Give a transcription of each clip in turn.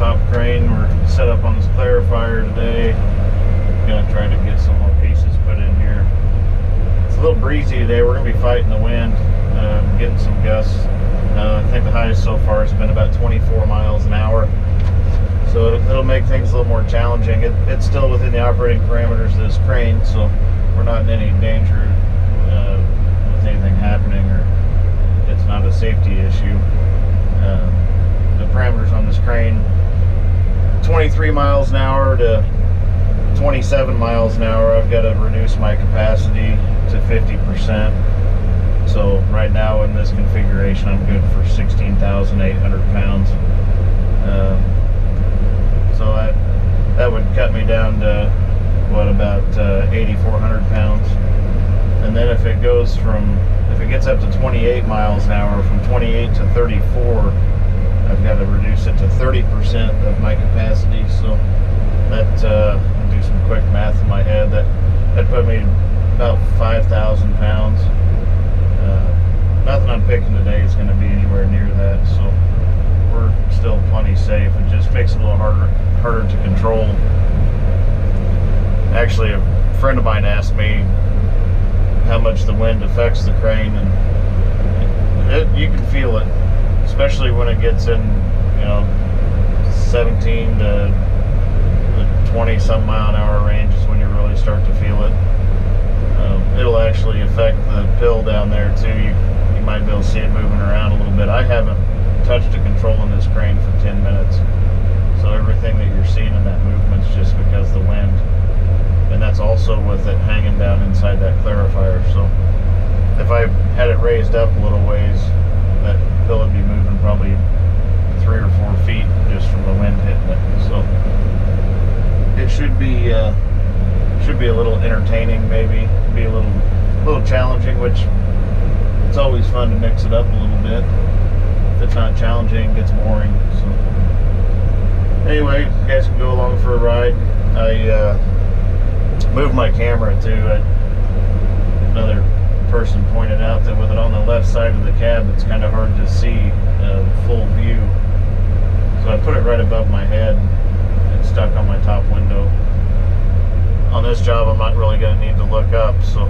top crane. We're set up on this clarifier today. Gonna try to get some more pieces put in here. It's a little breezy today. We're gonna be fighting the wind, getting some gusts. I think the highest so far has been about 24 miles an hour. So it'll make things a little more challenging. It's still within the operating parameters of this crane, so we're not in any danger with anything happening, or it's not a safety issue. The parameters on this crane, 23 miles an hour to 27 miles an hour. I've got to reduce my capacity to 50%. So right now in this configuration, I'm good for 16,800 pounds. So that would cut me down to what, about 8,400 pounds. And then if it gets up to 28 miles an hour, from 28 to 34, I've got to reduce it to 30% of my capacity. So that, I'll do some quick math in my head, that put me about 5,000 pounds. Nothing I'm picking today is going to be anywhere near that, so we're still plenty safe. It just makes it a little harder to control. Actually, a friend of mine asked me how much the wind affects the crane, and you can feel it, especially when it gets in, 17 to the 20 some mile an hour range is when you really start to feel it. It'll actually affect the pill down there too. You might be able to see it moving around a little bit. I haven't touched a control in this crane for 10 minutes. So everything that you're seeing in that movement is just because of the wind. And that's also with it hanging down inside that clarifier. So if I had it raised up a little ways, that pill would be moving probably 3 or 4 feet just from the wind hitting it. So it should be a little entertaining, maybe be a little challenging, which it's always fun to mix it up a little bit. If it's not challenging, it gets boring. So anyway, you guys can go along for a ride. I moved my camera too. Another person pointed out that with it on the left side of the cab, it's kind of hard to see full view. So I put it right above my head. It's stuck on my top window. On this job, I'm not really going to need to look up, so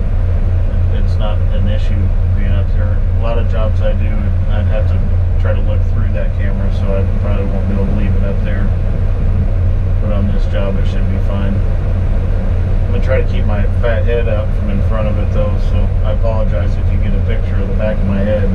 it's not an issue being up there. A lot of jobs I do, I'd have to try to look through that camera, so I probably won't be able to leave it up there. But on this job, it should be fine. I'm going to try to keep my fat head out from in front of it, though, so I apologize if you get a picture of the back of my head.